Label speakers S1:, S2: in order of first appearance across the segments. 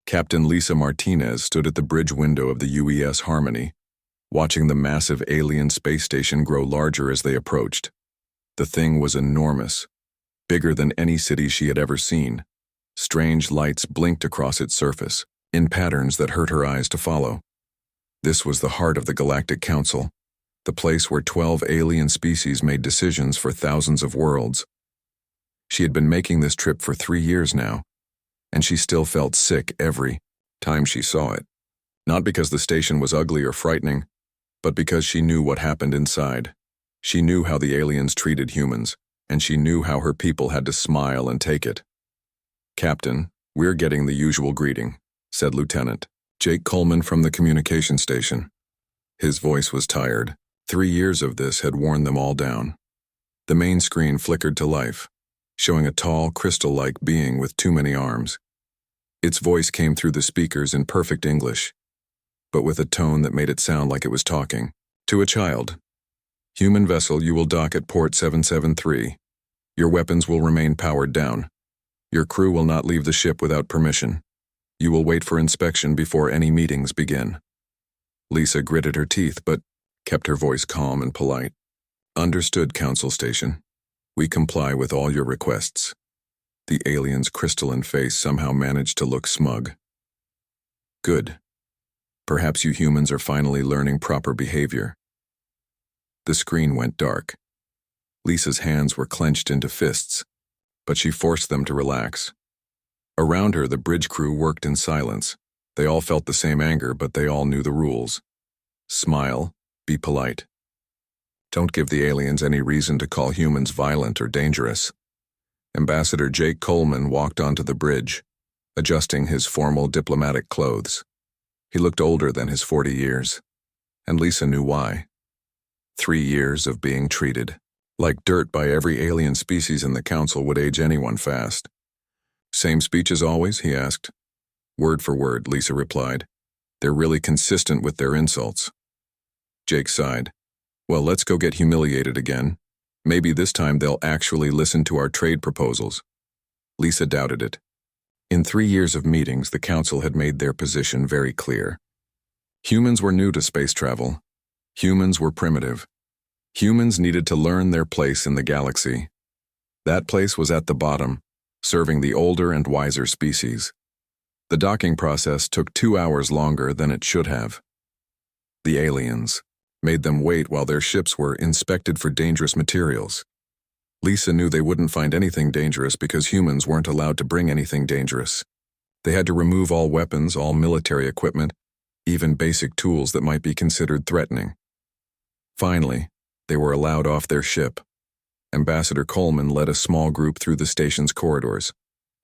S1: Captain Lisa Martinez stood at the bridge window of the UES Harmony, watching the massive alien space station grow larger as they approached. The thing was enormous, bigger than any city she had ever seen. Strange lights blinked across its surface, in patterns that hurt her eyes to follow. This was the heart of the Galactic Council, the place where 12 alien species made decisions for thousands of worlds. She had been making this trip for 3 years now, and she still felt sick every time she saw it. Not because the station was ugly or frightening, but because she knew what happened inside. She knew how the aliens treated humans, and she knew how her people had to smile and take it. "Captain, we're getting the usual greeting," said Lieutenant Jake Coleman from the communication station. His voice was tired. 3 years of this had worn them all down. The main screen flickered to life, showing a tall, crystal-like being with too many arms. Its voice came through the speakers in perfect English, but with a tone that made it sound like it was talking to a child. "Human vessel, you will dock at port 773. Your weapons will remain powered down. Your crew will not leave the ship without permission. You will wait for inspection before any meetings begin." Lisa gritted her teeth, but kept her voice calm and polite. "Understood, Council Station. We comply with all your requests." The alien's crystalline face somehow managed to look smug. "Good. Perhaps you humans are finally learning proper behavior." The screen went dark. Lisa's hands were clenched into fists, but she forced them to relax. Around her, the bridge crew worked in silence. They all felt the same anger, but they all knew the rules. Smile, be polite. Don't give the aliens any reason to call humans violent or dangerous. Ambassador Jake Coleman walked onto the bridge, adjusting his formal diplomatic clothes. He looked older than his 40 years, and Lisa knew why. 3 years of being treated like dirt by every alien species in the council would age anyone fast. "Same speech as always?" he asked. "Word for word," Lisa replied. "They're really consistent with their insults." Jake sighed. "Well, let's go get humiliated again. Maybe this time they'll actually listen to our trade proposals." Lisa doubted it. In 3 years of meetings, the council had made their position very clear. Humans were new to space travel. Humans were primitive. Humans needed to learn their place in the galaxy. That place was at the bottom, serving the older and wiser species. The docking process took 2 hours longer than it should have. The aliens made them wait while their ships were inspected for dangerous materials. Lisa knew they wouldn't find anything dangerous because humans weren't allowed to bring anything dangerous. They had to remove all weapons, all military equipment, even basic tools that might be considered threatening. Finally, they were allowed off their ship. Ambassador Coleman led a small group through the station's corridors.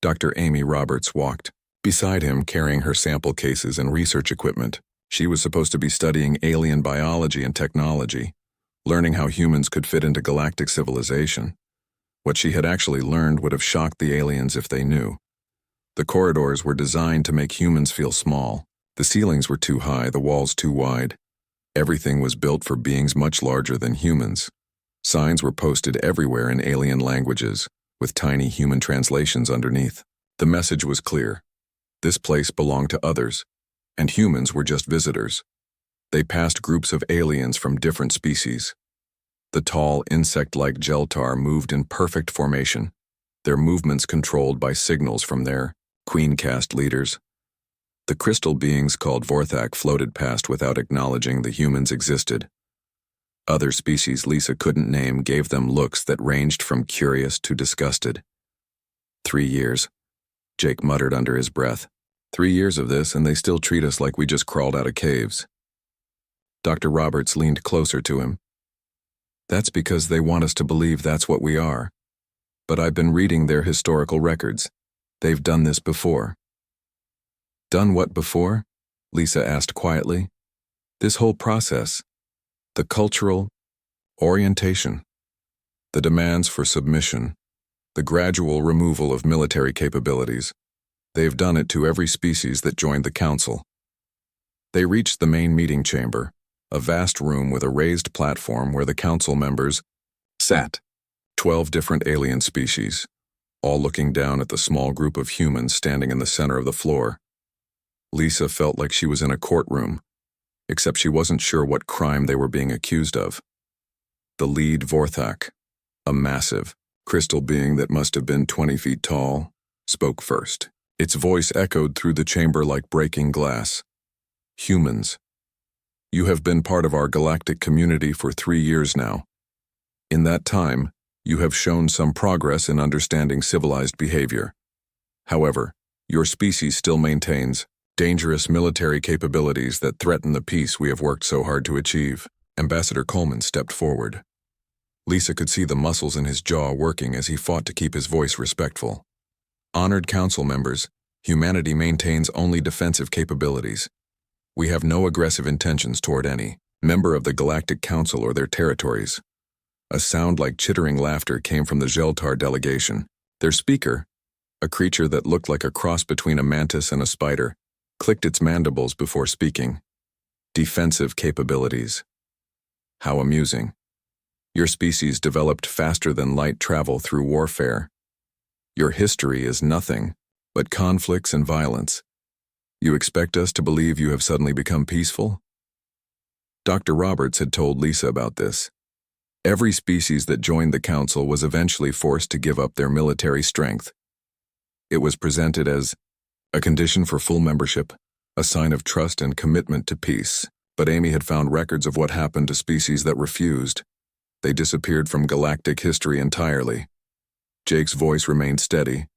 S1: Dr. Amy Roberts walked beside him, carrying her sample cases and research equipment. She was supposed to be studying alien biology and technology, learning how humans could fit into galactic civilization. What she had actually learned would have shocked the aliens if they knew. The corridors were designed to make humans feel small. The ceilings were too high, the walls too wide. Everything was built for beings much larger than humans. Signs were posted everywhere in alien languages, with tiny human translations underneath. The message was clear. This place belonged to others, and humans were just visitors. They passed groups of aliens from different species. The tall, insect-like Geltar moved in perfect formation, their movements controlled by signals from their Queen-caste leaders. The crystal beings called Vorthak floated past without acknowledging the humans existed. Other species Lisa couldn't name gave them looks that ranged from curious to disgusted. 3 years, Jake muttered under his breath. 3 years of this, and they still treat us like we just crawled out of caves. Dr. Roberts leaned closer to him. "That's because they want us to believe that's what we are. But I've been reading their historical records. They've done this before." "Done what before?" Lisa asked quietly. "This whole process. The cultural orientation, the demands for submission, the gradual removal of military capabilities. They've done it to every species that joined the council." They reached the main meeting chamber, a vast room with a raised platform where the council members sat. 12 different alien species, all looking down at the small group of humans standing in the center of the floor. Lisa felt like she was in a courtroom, except she wasn't sure what crime they were being accused of. The lead Vorthak, a massive, crystal being that must have been 20 feet tall, spoke first. Its voice echoed through the chamber like breaking glass. Humans, you have been part of our galactic community for 3 years now. In that time, you have shown some progress in understanding civilized behavior. However, your species still maintains dangerous military capabilities that threaten the peace we have worked so hard to achieve. Ambassador Coleman stepped forward. Lisa could see the muscles in his jaw working as he fought to keep his voice respectful. Honored council members, humanity maintains only defensive capabilities. We have no aggressive intentions toward any member of the Galactic Council or their territories. A sound like chittering laughter came from the Geltar delegation. Their speaker, a creature that looked like a cross between a mantis and a spider, clicked its mandibles before speaking. Defensive capabilities. How amusing. Your species developed faster than light travel through warfare. Your history is nothing but conflicts and violence. You expect us to believe you have suddenly become peaceful? Dr. Roberts had told Lisa about this. Every species that joined the council was eventually forced to give up their military strength. It was presented as a condition for full membership, a sign of trust and commitment to peace. But Amy had found records of what happened to species that refused. They disappeared from galactic history entirely. Jake's voice remained steady,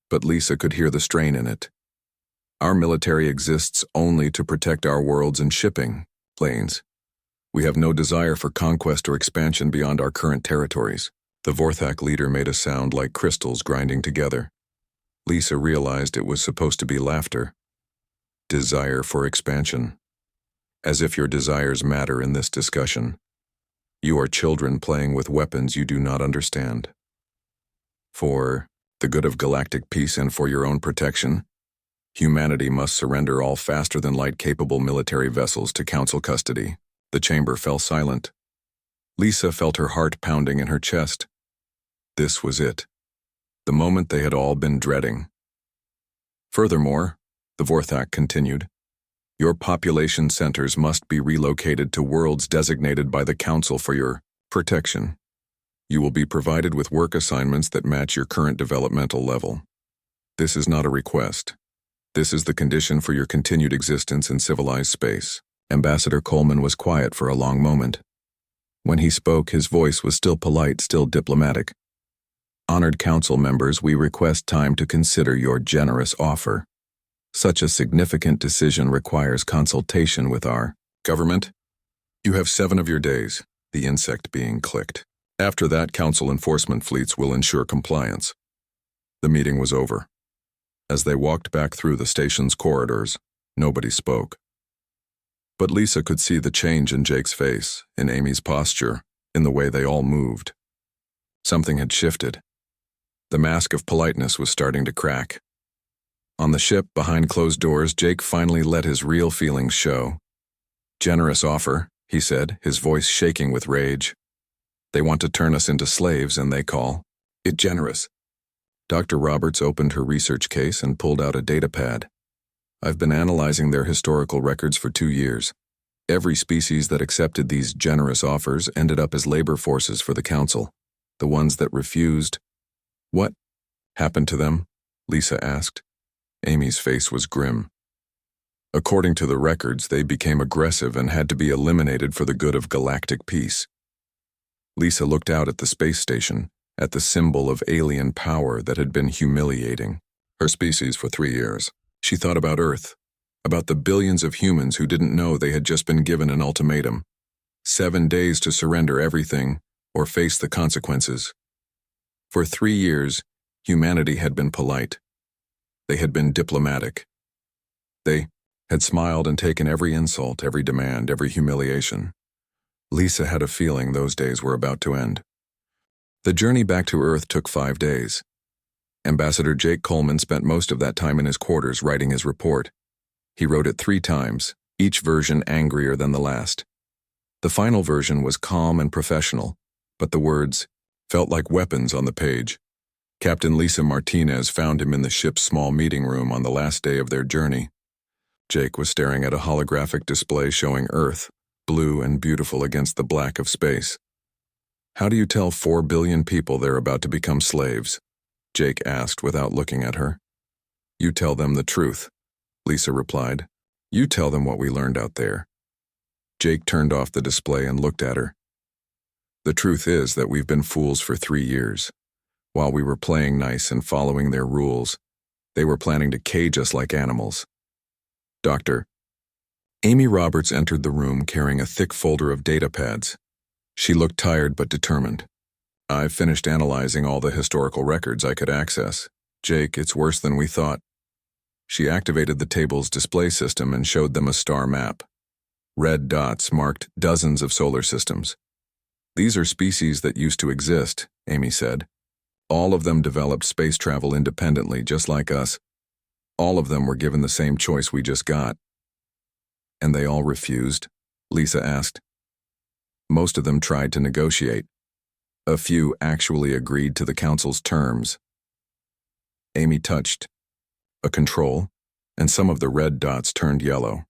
S1: but Lisa could hear the strain in it. Our military exists only to protect our worlds and shipping lanes. We have no desire for conquest or expansion beyond our current territories. The Vorthak leader made a sound like crystals grinding together. Lisa realized it was supposed to be laughter. Desire for expansion. As if your desires matter in this discussion. You are children playing with weapons you do not understand. For the good of galactic peace and for your own protection, humanity must surrender all faster-than-light capable military vessels to council custody. The chamber fell silent. Lisa felt her heart pounding in her chest. This was it. The moment they had all been dreading. Furthermore, the Vorthak continued, your population centers must be relocated to worlds designated by the Council for your protection. You will be provided with work assignments that match your current developmental level. This is not a request. This is the condition for your continued existence in civilized space. Ambassador Coleman was quiet for a long moment. When he spoke, his voice was still polite, still diplomatic. Honored council members, we request time to consider your generous offer. Such a significant decision requires consultation with our government. You have 7 of your days, the insect being clicked. After that, council enforcement fleets will ensure compliance. The meeting was over. As they walked back through the station's corridors, nobody spoke. But Lisa could see the change in Jake's face, in Amy's posture, in the way they all moved. Something had shifted. The mask of politeness was starting to crack. On the ship, behind closed doors, Jake finally let his real feelings show. Generous offer, he said, his voice shaking with rage. They want to turn us into slaves, and they call it generous. Dr. Roberts opened her research case and pulled out a data pad. I've been analyzing their historical records for 2 years. Every species that accepted these generous offers ended up as labor forces for the council. The ones that refused. What happened to them? Lisa asked. Amy's face was grim. According to the records, they became aggressive and had to be eliminated for the good of galactic peace. Lisa looked out at the space station, at the symbol of alien power that had been humiliating her species for 3 years. She thought about Earth, about the billions of humans who didn't know they had just been given an ultimatum. 7 days to surrender everything or face the consequences. For 3 years, humanity had been polite. They had been diplomatic. They had smiled and taken every insult, every demand, every humiliation. Lisa had a feeling those days were about to end. The journey back to Earth took 5 days. Ambassador Jake Coleman spent most of that time in his quarters writing his report. He wrote it 3 times, each version angrier than the last. The final version was calm and professional, but the words felt like weapons on the page. Captain Lisa Martinez found him in the ship's small meeting room on the last day of their journey. Jake was staring at a holographic display showing Earth, blue and beautiful against the black of space. How do you tell 4 billion people they're about to become slaves? Jake asked without looking at her. You tell them the truth, Lisa replied. You tell them what we learned out there. Jake turned off the display and looked at her. The truth is that we've been fools for 3 years. While we were playing nice and following their rules, they were planning to cage us like animals. Doctor. Amy Roberts entered the room carrying a thick folder of data pads. She looked tired but determined. I've finished analyzing all the historical records I could access. Jake, it's worse than we thought. She activated the table's display system and showed them a star map. Red dots marked dozens of solar systems. These are species that used to exist, Amy said. All of them developed space travel independently, just like us. All of them were given the same choice we just got. And they all refused? Lisa asked. Most of them tried to negotiate. A few actually agreed to the council's terms. Amy touched a control, and some of the red dots turned yellow.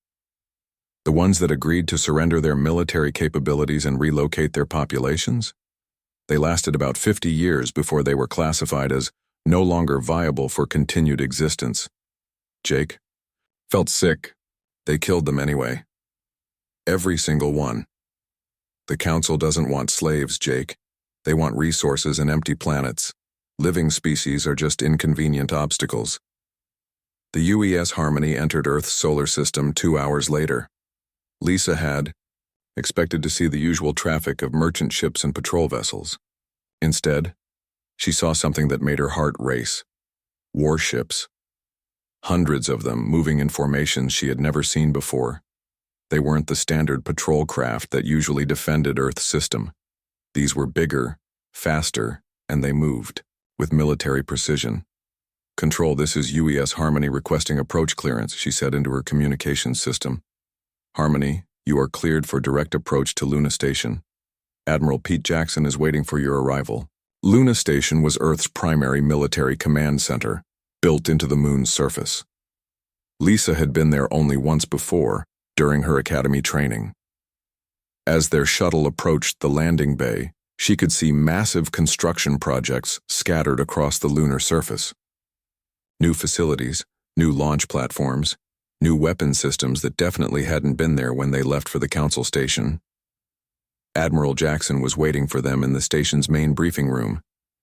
S1: The ones that agreed to surrender their military capabilities and relocate their populations? They lasted about 50 years before they were classified as no longer viable for continued existence. Jake felt sick. They killed them anyway. Every single one. The council doesn't want slaves, Jake. They want resources and empty planets. Living species are just inconvenient obstacles. The UES Harmony entered Earth's solar system 2 hours later. Lisa had expected to see the usual traffic of merchant ships and patrol vessels. Instead, she saw something that made her heart race. Warships. Hundreds of them moving in formations she had never seen before. They weren't the standard patrol craft that usually defended Earth's system. These were bigger, faster, and they moved with military precision. Control, this is UES Harmony requesting approach clearance, she said into her communications system. Harmony, you are cleared for direct approach to Luna Station. Admiral Pete Jackson is waiting for your arrival. Luna Station was Earth's primary military command center, built into the moon's surface. Lisa had been there only once before, during her academy training. As their shuttle approached the landing bay, she could see massive construction projects scattered across the lunar surface. New facilities, new launch platforms, new weapon systems that definitely hadn't been there when they left for the council station. Admiral Jackson was waiting for them in the station's main briefing room.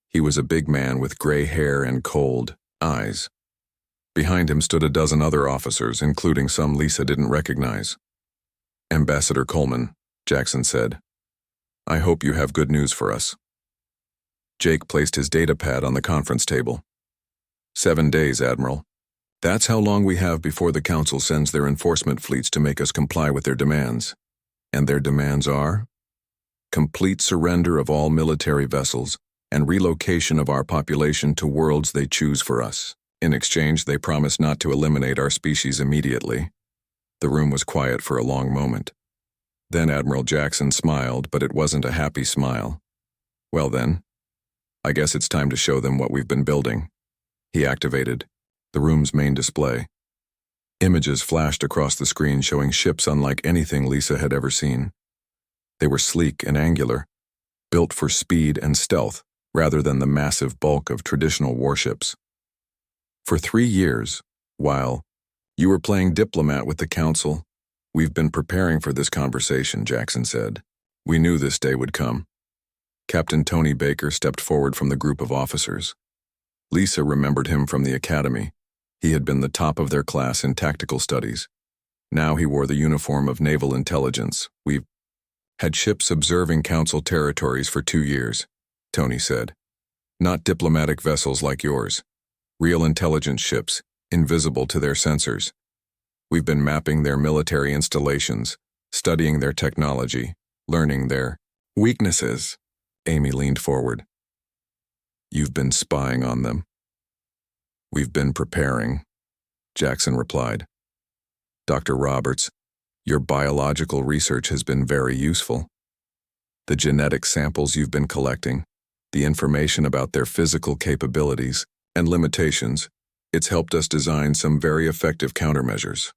S1: He was a big man with gray hair and cold eyes. Behind him stood a dozen other officers, including some Lisa didn't recognize. Ambassador Coleman, Jackson said, I hope you have good news for us. Jake placed his datapad on the conference table. 7 days, Admiral. That's how long we have before the Council sends their enforcement fleets to make us comply with their demands. And their demands are? Complete surrender of all military vessels and relocation of our population to worlds they choose for us. In exchange, they promise not to eliminate our species immediately. The room was quiet for a long moment. Then Admiral Jackson smiled, but it wasn't a happy smile. Well then, I guess it's time to show them what we've been building. He activated the room's main display. Images flashed across the screen showing ships unlike anything Lisa had ever seen. They were sleek and angular, built for speed and stealth rather than the massive bulk of traditional warships. For 3 years, while you were playing diplomat with the Council, we've been preparing for this conversation, Jackson said. We knew this day would come. Captain Tony Baker stepped forward from the group of officers. Lisa remembered him from the academy. He had been the top of their class in tactical studies. Now he wore the uniform of naval intelligence. We've had ships observing Council territories for 2 years, Tony said. Not diplomatic vessels like yours. Real intelligence ships, invisible to their sensors. We've been mapping their military installations, studying their technology, learning their weaknesses. Amy leaned forward. You've been spying on them. We've been preparing, Jackson replied. Dr. Roberts, your biological research has been very useful. The genetic samples you've been collecting, the information about their physical capabilities and limitations, it's helped us design some very effective countermeasures.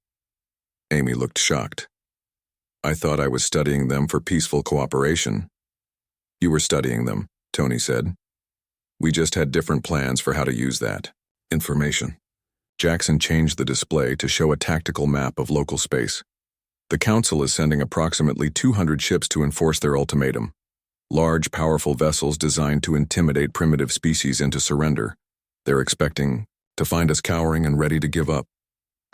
S1: Amy looked shocked. I thought I was studying them for peaceful cooperation. You were studying them, Tony said. We just had different plans for how to use that information. Jackson changed the display to show a tactical map of local space. The Council is sending approximately 200 ships to enforce their ultimatum. Large, powerful vessels designed to intimidate primitive species into surrender. They're expecting to find us cowering and ready to give up.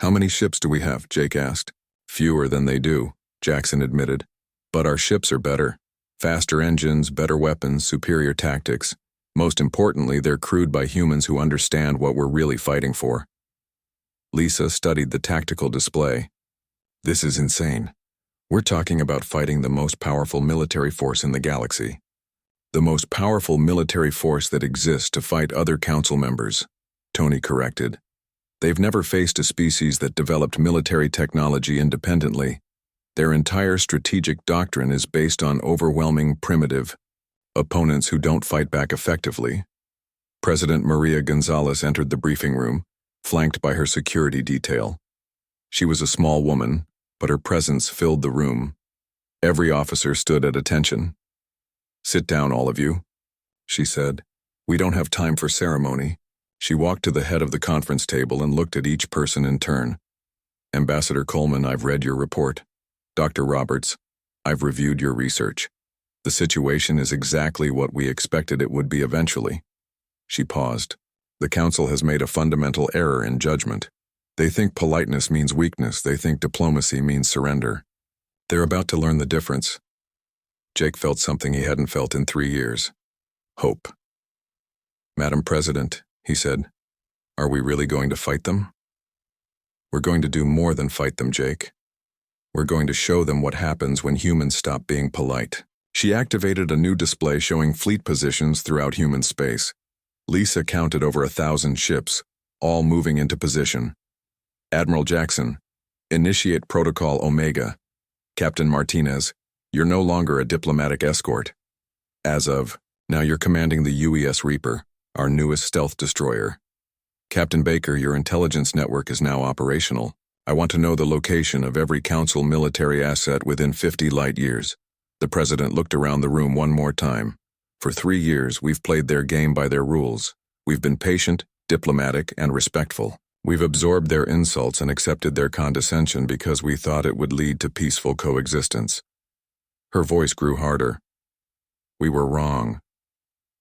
S1: How many ships do we have? Jake asked. Fewer than they do, Jackson admitted. But our ships are better. Faster engines, better weapons, superior tactics. Most importantly, they're crewed by humans who understand what we're really fighting for. Lisa studied the tactical display. This is insane. We're talking about fighting the most powerful military force in the galaxy. The most powerful military force that exists to fight other council members, Tony corrected. They've never faced a species that developed military technology independently. Their entire strategic doctrine is based on overwhelming primitive opponents who don't fight back effectively. President Maria Gonzalez entered the briefing room, flanked by her security detail. She was a small woman, but her presence filled the room. Every officer stood at attention. Sit down, all of you, she said. We don't have time for ceremony. She walked to the head of the conference table and looked at each person in turn. Ambassador Coleman, I've read your report. Dr. Roberts, I've reviewed your research. The situation is exactly what we expected it would be eventually. She paused. The Council has made a fundamental error in judgment. They think politeness means weakness. They think diplomacy means surrender. They're about to learn the difference. Jake felt something he hadn't felt in 3 years. Hope. Madam President, he said, are we really going to fight them? We're going to do more than fight them, Jake. We're going to show them what happens when humans stop being polite. She activated a new display showing fleet positions throughout human space. Lisa counted over 1,000 ships, all moving into position. Admiral Jackson, initiate Protocol Omega. Captain Martinez, you're no longer a diplomatic escort. As of now, you're commanding the UES Reaper, our newest stealth destroyer. Captain Baker, your intelligence network is now operational. I want to know the location of every Council military asset within 50 light years. The President looked around the room one more time. For 3 years, we've played their game by their rules. We've been patient, diplomatic, and respectful. We've absorbed their insults and accepted their condescension because we thought it would lead to peaceful coexistence. Her voice grew harder. We were wrong.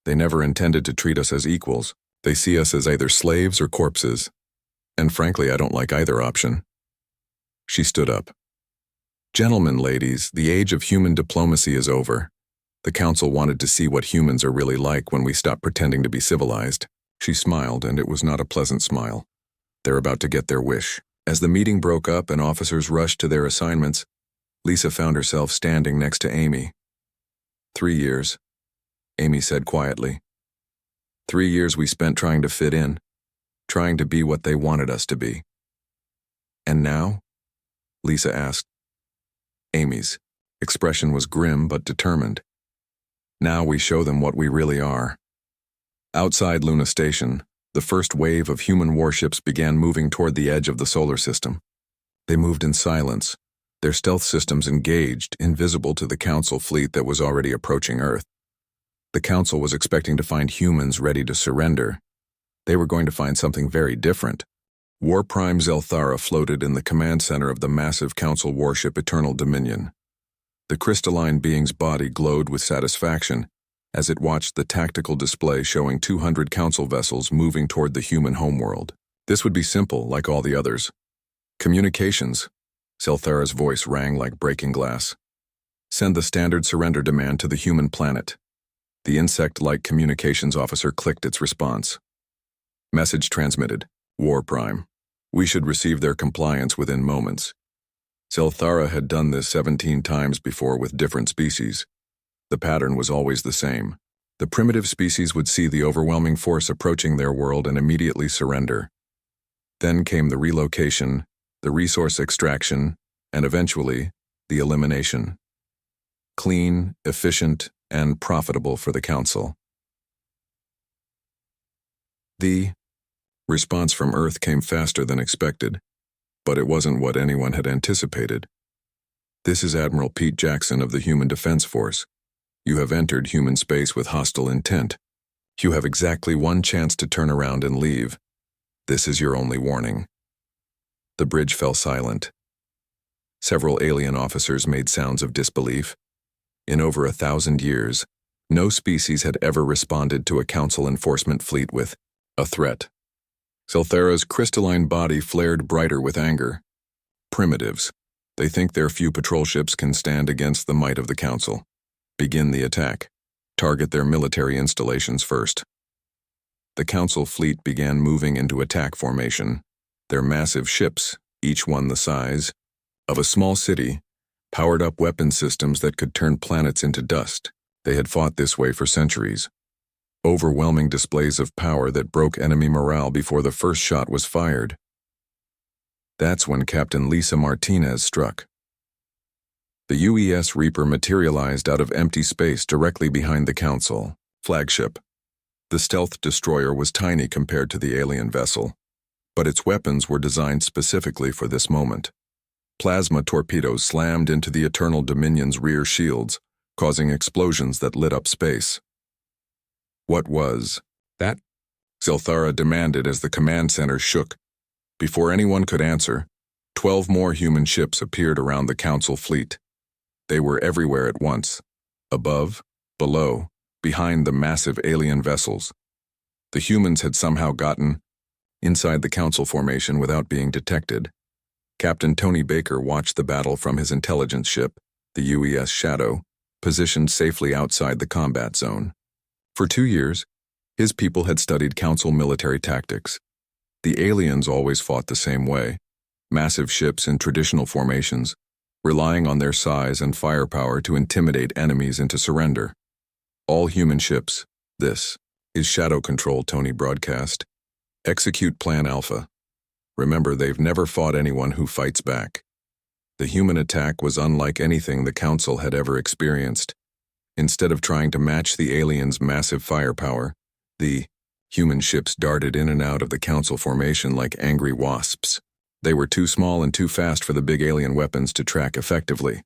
S1: They never intended to treat us as equals. They see us as either slaves or corpses. And frankly, I don't like either option. She stood up. Gentlemen, ladies, the age of human diplomacy is over. The Council wanted to see what humans are really like when we stop pretending to be civilized. She smiled, and it was not a pleasant smile. They're about to get their wish. As the meeting broke up and officers rushed to their assignments, Lisa found herself standing next to Amy. 3 years, Amy said quietly. 3 years we spent trying to fit in, trying to be what they wanted us to be. And now? Lisa asked. Amy's expression was grim but determined. Now we show them what we really are. Outside Luna Station, the first wave of human warships began moving toward the edge of the solar system. They moved in silence, their stealth systems engaged, invisible to the Council fleet that was already approaching Earth. The Council was expecting to find humans ready to surrender. They were going to find something very different. War Prime Zelthara floated in the command center of the massive Council warship Eternal Dominion. The crystalline being's body glowed with satisfaction as it watched the tactical display showing 200 Council vessels moving toward the human homeworld. This would be simple, like all the others. Communications. Zelthara's voice rang like breaking glass. Send the standard surrender demand to the human planet. The insect-like communications officer clicked its response. Message transmitted. War Prime. We should receive their compliance within moments. Zelthara had done this 17 times before with different species. The pattern was always the same. The primitive species would see the overwhelming force approaching their world and immediately surrender. Then came the relocation, the resource extraction, and eventually, the elimination. Clean, efficient, and profitable for the Council. The response from Earth came faster than expected. But it wasn't what anyone had anticipated. "This is Admiral Pete Jackson of the Human Defense Force. You have entered human space with hostile intent. You have exactly one chance to turn around and leave. This is your only warning." The bridge fell silent. Several alien officers made sounds of disbelief. In over 1,000 years, no species had ever responded to a Council enforcement fleet with a threat. Zelthara's crystalline body flared brighter with anger. "Primitives. They think their few patrol ships can stand against the might of the Council. Begin the attack. Target their military installations first." The Council fleet began moving into attack formation. Their massive ships, each one the size of a small city, powered up weapon systems that could turn planets into dust. They had fought this way for centuries. Overwhelming displays of power that broke enemy morale before the first shot was fired. That's when Captain Lisa Martinez struck. The UES Reaper materialized out of empty space directly behind the Council flagship. The stealth destroyer was tiny compared to the alien vessel, but its weapons were designed specifically for this moment. Plasma torpedoes slammed into the Eternal Dominion's rear shields, causing explosions that lit up space. "What was that?" Zelthara demanded as the command center shook. Before anyone could answer, 12 more human ships appeared around the Council fleet. They were everywhere at once, above, below, behind the massive alien vessels. The humans had somehow gotten inside the Council formation without being detected. Captain Tony Baker watched the battle from his intelligence ship, the UES Shadow, positioned safely outside the combat zone. For 2 years, his people had studied Council military tactics. The aliens always fought the same way, massive ships in traditional formations, relying on their size and firepower to intimidate enemies into surrender. "All human ships, this is Shadow Control," Tony broadcast. "Execute Plan Alpha. Remember, they've never fought anyone who fights back." The human attack was unlike anything the Council had ever experienced. Instead of trying to match the aliens' massive firepower, the human ships darted in and out of the Council formation like angry wasps. They were too small and too fast for the big alien weapons to track effectively.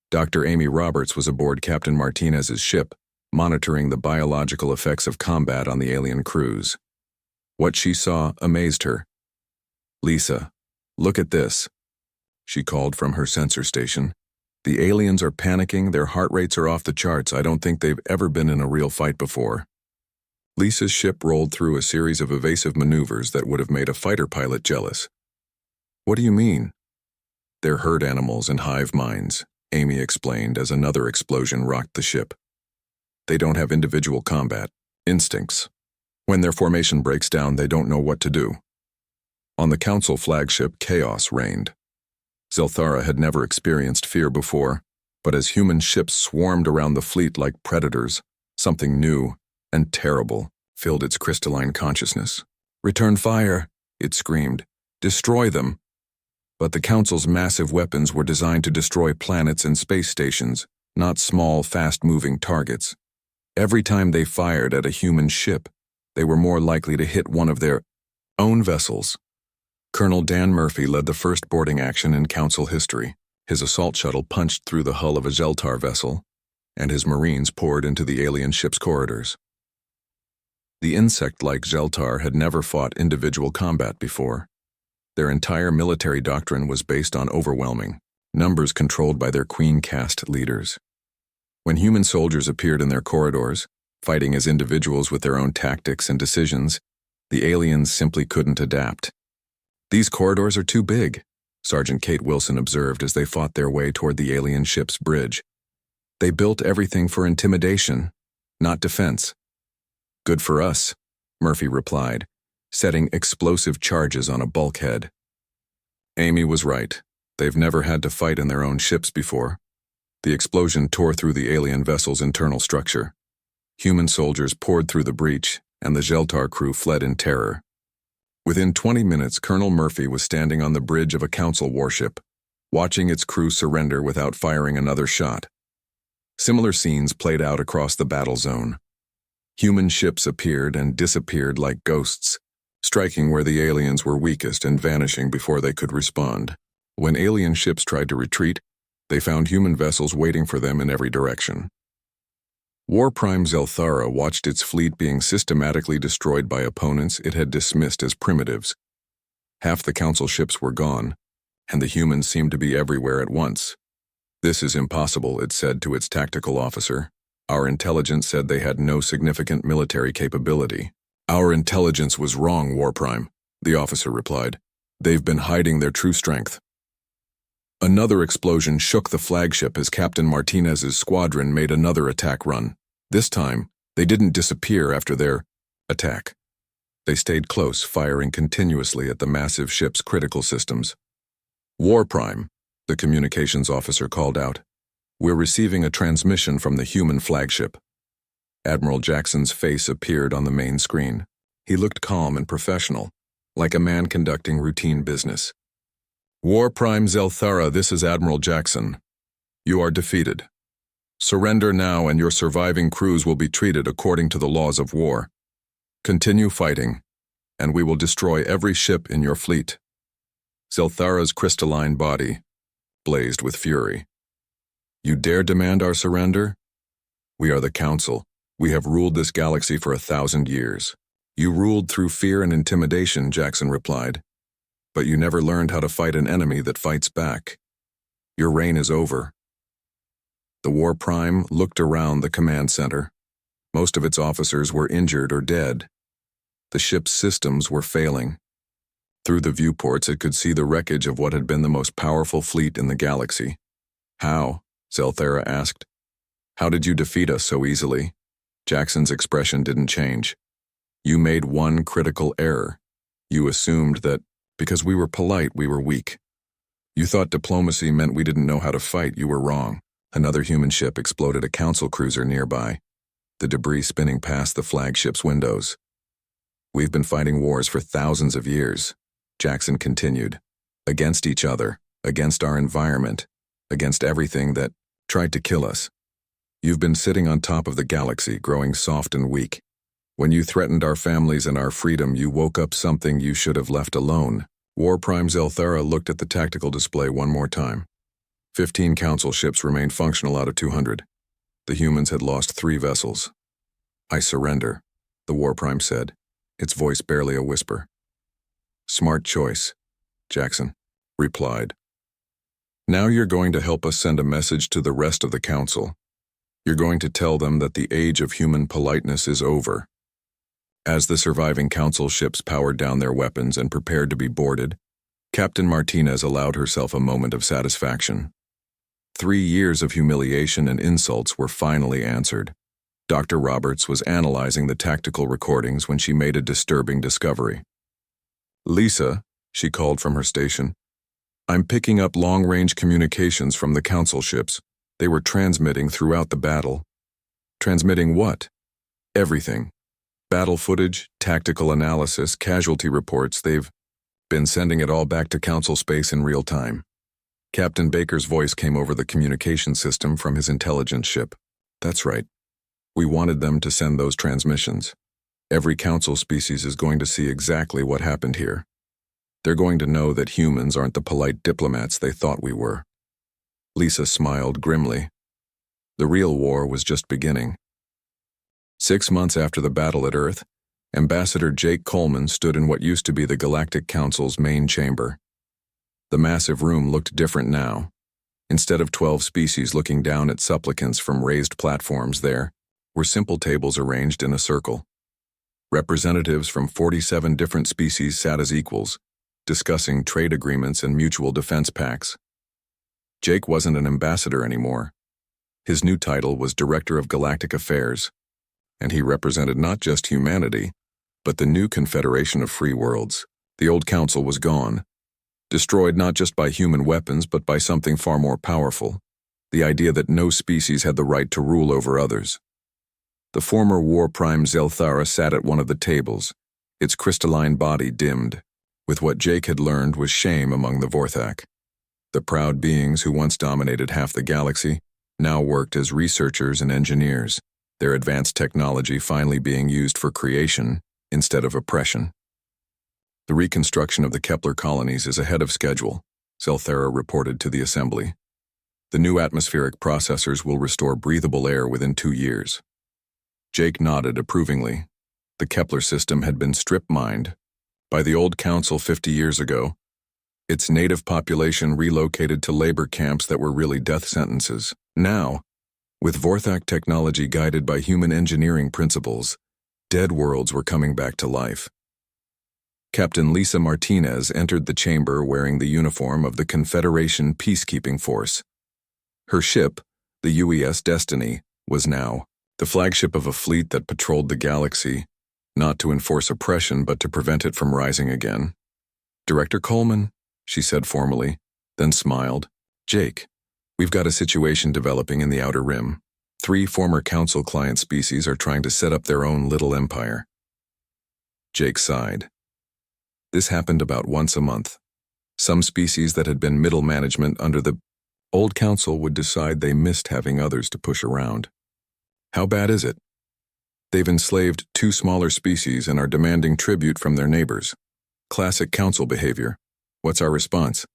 S1: Dr. Amy Roberts was aboard Captain Martinez's ship, monitoring the biological effects of combat on the alien crews. What she saw amazed her. "Lisa, look at this," she called from her sensor station. "The aliens are panicking, their heart rates are off the charts. I don't think they've ever been in a real fight before." Lisa's ship rolled through a series of evasive maneuvers that would have made a fighter pilot jealous. "What do you mean?" "They're herd animals and hive minds," Amy explained as another explosion rocked the ship. "They don't have individual combat instincts. When their formation breaks down, they don't know what to do." On the Council flagship, chaos reigned. Zelthara had never experienced fear before, but as human ships swarmed around the fleet like predators, something new and terrible filled its crystalline consciousness. "Return fire," it screamed. "Destroy them." But the Council's massive weapons were designed to destroy planets and space stations, not small, fast-moving targets. Every time they fired at a human ship, they were more likely to hit one of their own vessels. Colonel Dan Murphy led the first boarding action in Council history. His assault shuttle punched through the hull of a Zeltar vessel, and his Marines poured into the alien ship's corridors. The insect-like Zeltar had never fought individual combat before. Their entire military doctrine was based on overwhelming numbers controlled by their queen caste leaders. When human soldiers appeared in their corridors, fighting as individuals with their own tactics and decisions, the aliens simply couldn't adapt. "These corridors are too big," Sergeant Kate Wilson observed as they fought their way toward the alien ship's bridge. "They built everything for intimidation, not defense." "Good for us," Murphy replied, setting explosive charges on a bulkhead. Amy was right. They've never had to fight in their own ships before. The explosion tore through the alien vessel's internal structure. Human soldiers poured through the breach, and the Zeltar crew fled in terror. Within 20 minutes, Colonel Murphy was standing on the bridge of a Council warship, watching its crew surrender without firing another shot. Similar scenes played out across the battle zone. Human ships appeared and disappeared like ghosts, striking where the aliens were weakest and vanishing before they could respond. When alien ships tried to retreat, they found human vessels waiting for them in every direction. War Prime Zelthara watched its fleet being systematically destroyed by opponents it had dismissed as primitives. Half the Council ships were gone, and the humans seemed to be everywhere at once. "This is impossible," it said to its tactical officer. "Our intelligence said they had no significant military capability." "Our intelligence was wrong, War Prime," the officer replied. "They've been hiding their true strength." Another explosion shook the flagship as Captain Martinez's squadron made another attack run. This time, they didn't disappear after their attack. They stayed close, firing continuously at the massive ship's critical systems. "War Prime," the communications officer called out. "We're receiving a transmission from the human flagship." Admiral Jackson's face appeared on the main screen. He looked calm and professional, like a man conducting routine business. "War Prime Zelthara, this is Admiral Jackson. You are defeated. Surrender now and your surviving crews will be treated according to the laws of war. Continue fighting, and we will destroy every ship in your fleet." Zelthara's crystalline body blazed with fury. "You dare demand our surrender? We are the Council. We have ruled this galaxy for 1,000 years. You ruled through fear and intimidation," Jackson replied. "But you never learned how to fight an enemy that fights back. Your reign is over." The War Prime looked around the command center. Most of its officers were injured or dead. The ship's systems were failing. Through the viewports, it could see the wreckage of what had been the most powerful fleet in the galaxy. "How?" Zelthara asked. "How did you defeat us so easily?" Jackson's expression didn't change. "You made one critical error. You assumed that because we were polite, we were weak. You thought diplomacy meant we didn't know how to fight. You were wrong." Another human ship exploded a Council cruiser nearby, the debris spinning past the flagship's windows. "We've been fighting wars for thousands of years," Jackson continued. "Against each other, against our environment, against everything that tried to kill us. You've been sitting on top of the galaxy, growing soft and weak. When you threatened our families and our freedom, you woke up something you should have left alone." War Prime Zelthara looked at the tactical display one more time. 15 Council ships remained functional out of 200. The humans had lost 3 vessels. "I surrender," the War Prime said, its voice barely a whisper. "Smart choice," Jackson replied. "Now you're going to help us send a message to the rest of the Council. You're going to tell them that the age of human politeness is over." As the surviving Council ships powered down their weapons and prepared to be boarded, Captain Martinez allowed herself a moment of satisfaction. 3 years of humiliation and insults were finally answered. Dr. Roberts was analyzing the tactical recordings when she made a disturbing discovery. "Lisa," she called from her station, "I'm picking up long-range communications from the Council ships. They were transmitting throughout the battle." "Transmitting what?" "Everything. Battle footage, tactical analysis, casualty reports. They've been sending it all back to Council space in real time." Captain Baker's voice came over the communication system from his intelligence ship. "That's right. We wanted them to send those transmissions. Every Council species is going to see exactly what happened here. They're going to know that humans aren't the polite diplomats they thought we were." Lisa smiled grimly. The real war was just beginning. 6 months after the battle at Earth, Ambassador Jake Coleman stood in what used to be the Galactic Council's main chamber. The massive room looked different now. Instead of 12 species looking down at supplicants from raised platforms, there were simple tables arranged in a circle. Representatives from 47 different species sat as equals, discussing trade agreements and mutual defense pacts. Jake wasn't an ambassador anymore. His new title was Director of Galactic Affairs, and he represented not just humanity, but the new Confederation of Free Worlds. The old council was gone, destroyed not just by human weapons but by something far more powerful, the idea that no species had the right to rule over others. The former War Prime Zelthara sat at one of the tables, its crystalline body dimmed, with what Jake had learned was shame among the Vorthak. The proud beings who once dominated half the galaxy now worked as researchers and engineers, their advanced technology finally being used for creation instead of oppression. The reconstruction of the Kepler colonies is ahead of schedule, Zelthera reported to the assembly. The new atmospheric processors will restore breathable air within 2 years. Jake nodded approvingly. The Kepler system had been strip-mined by the old council 50 years ago, its native population relocated to labor camps that were really death sentences. Now, with Vorthak technology guided by human engineering principles, dead worlds were coming back to life. Captain Lisa Martinez entered the chamber wearing the uniform of the Confederation Peacekeeping Force. Her ship, the UES Destiny, was now the flagship of a fleet that patrolled the galaxy, not to enforce oppression but to prevent it from rising again. "Director Coleman," she said formally, then smiled. "Jake, we've got a situation developing in the Outer Rim. 3 former Council client species are trying to set up their own little empire." Jake sighed. This happened about once a month. Some species that had been middle management under the old council would decide they missed having others to push around. "How bad is it?" "They've enslaved 2 smaller species and are demanding tribute from their neighbors. Classic council behavior. What's our response?"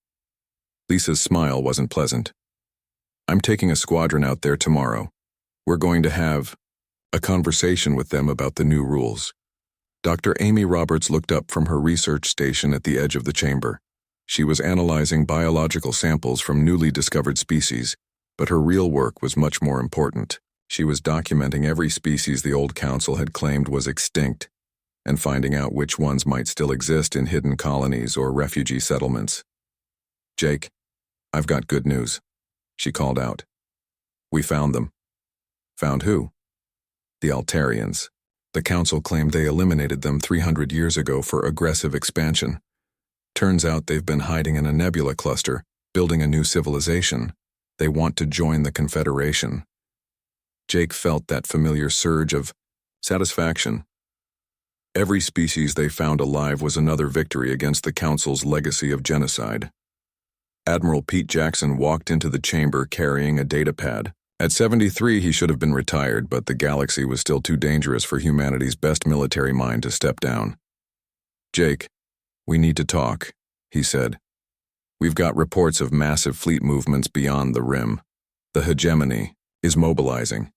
S1: Lisa's smile wasn't pleasant. "I'm taking a squadron out there tomorrow. We're going to have a conversation with them about the new rules." Dr. Amy Roberts looked up from her research station at the edge of the chamber. She was analyzing biological samples from newly discovered species, but her real work was much more important. She was documenting every species the old council had claimed was extinct, and finding out which ones might still exist in hidden colonies or refugee settlements. "Jake, I've got good news," she called out. "We found them." "Found who?" "The Altarians. The council claimed they eliminated them 300 years ago for aggressive expansion. Turns out they've been hiding in a nebula cluster, building a new civilization. They want to join the Confederation." Jake felt that familiar surge of satisfaction. Every species they found alive was another victory against the Council's legacy of genocide. Admiral Pete Jackson walked into the chamber carrying a datapad. At 73, he should have been retired, but the galaxy was still too dangerous for humanity's best military mind to step down. "Jake, we need to talk," he said. "We've got reports of massive fleet movements beyond the Rim. The hegemony is mobilizing."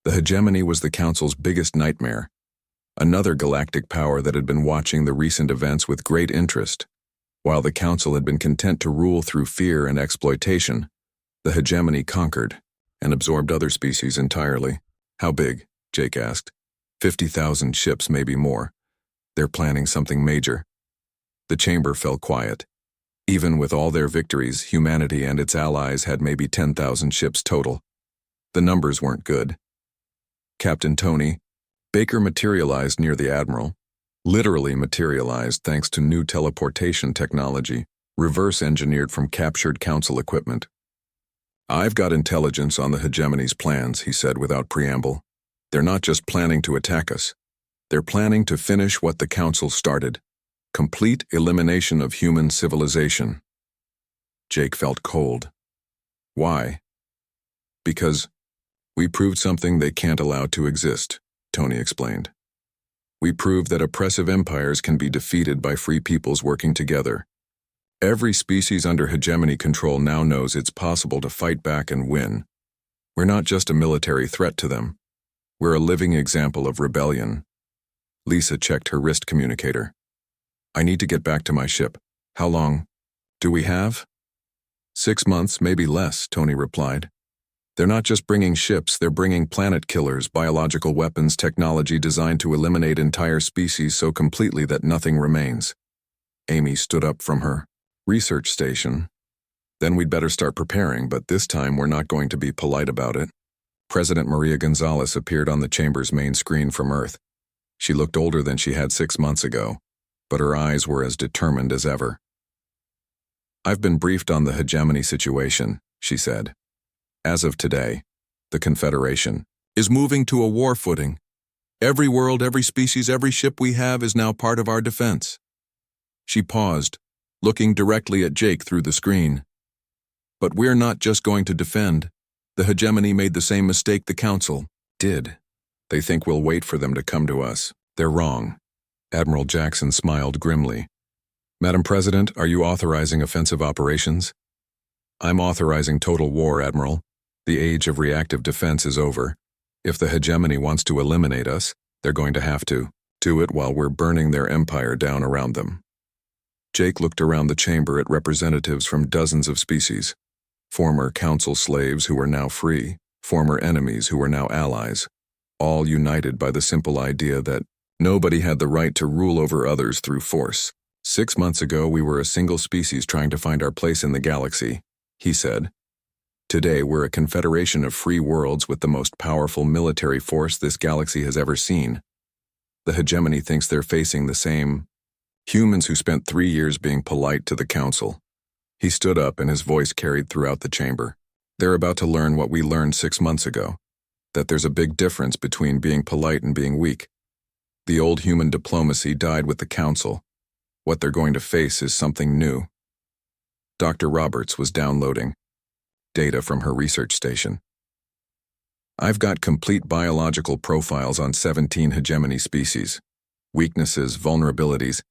S1: The hegemony was the Council's biggest nightmare. Another galactic power that had been watching the recent events with great interest. While the Council had been content to rule through fear and exploitation, the hegemony conquered and absorbed other species entirely. "How big?" Jake asked. 50,000 ships, maybe more. They're planning something major." The chamber fell quiet. Even with all their victories, humanity and its allies had maybe 10,000 ships total. The numbers weren't good. Captain Tony Baker materialized near the Admiral. Literally materialized thanks to new teleportation technology, reverse-engineered from captured Council equipment. "I've got intelligence on the hegemony's plans," he said without preamble. "They're not just planning to attack us. They're planning to finish what the Council started. Complete elimination of human civilization." Jake felt cold. "Why?" "Because we proved something they can't allow to exist," Tony explained. "We proved that oppressive empires can be defeated by free peoples working together. Every species under hegemony control now knows it's possible to fight back and win. We're not just a military threat to them. We're a living example of rebellion." Lisa checked her wrist communicator. "I need to get back to my ship. How long do we have?" 6 months, maybe less," Tony replied. "They're not just bringing ships, they're bringing planet killers, biological weapons, technology designed to eliminate entire species so completely that nothing remains." Amy stood up from her research station. "Then we'd better start preparing, but this time we're not going to be polite about it." President Maria Gonzalez appeared on the chamber's main screen from Earth. She looked older than she had 6 months ago, but her eyes were as determined as ever. "I've been briefed on the hegemony situation," she said. "As of today, the Confederation is moving to a war footing. Every world, every species, every ship we have is now part of our defense." She paused, looking directly at Jake through the screen. "But we're not just going to defend. The hegemony made the same mistake the Council did. They think we'll wait for them to come to us. They're wrong." Admiral Jackson smiled grimly. Madam President, are you authorizing offensive operations? I'm authorizing total war, Admiral. The age of reactive defense is over. If the hegemony wants to eliminate us, they're going to have to do it while we're burning their empire down around them. Jake looked around the chamber at representatives from dozens of species. Former council slaves who were now free, former enemies who were now allies, all united by the simple idea that nobody had the right to rule over others through force. 6 months ago, we were a single species trying to find our place in the galaxy, he said. Today, we're a confederation of free worlds with the most powerful military force this galaxy has ever seen. The hegemony thinks they're facing the same humans who spent 3 years being polite to the council. He stood up and his voice carried throughout the chamber. They're about to learn what we learned 6 months ago, that there's a big difference between being polite and being weak. The old human diplomacy died with the council. What they're going to face is something new. Dr. Roberts was downloading data from her research station. I've got complete biological profiles on 17 hegemony species. Weaknesses, vulnerabilities,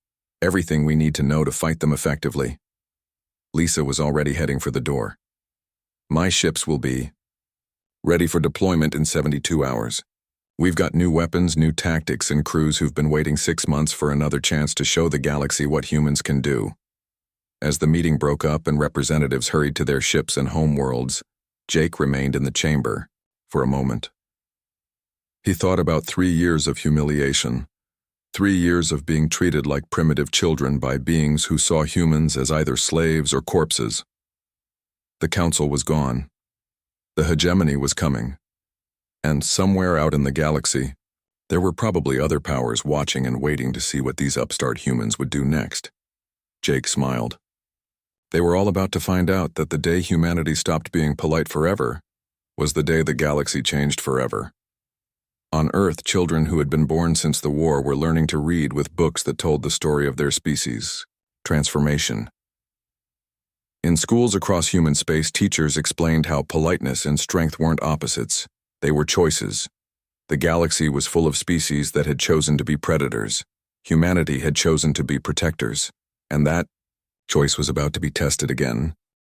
S1: everything we need to know to fight them effectively. Lisa was already heading for the door. My ships will be ready for deployment in 72 hours. We've got new weapons, new tactics, and crews who've been waiting 6 months for another chance to show the galaxy what humans can do. As the meeting broke up and representatives hurried to their ships and homeworlds, Jake remained in the chamber for a moment. He thought about 3 years of humiliation, 3 years of being treated like primitive children by beings who saw humans as either slaves or corpses. The council was gone. The hegemony was coming. And somewhere out in the galaxy, there were probably other powers watching and waiting to see what these upstart humans would do next. Jake smiled. They were all about to find out that the day humanity stopped being polite forever was the day the galaxy changed forever. On Earth, children who had been born since the war were learning to read with books that told the story of their species' transformation. In schools across human space, teachers explained how politeness and strength weren't opposites. They were choices. The galaxy was full of species that had chosen to be predators. Humanity had chosen to be protectors. And that choice was about to be tested again.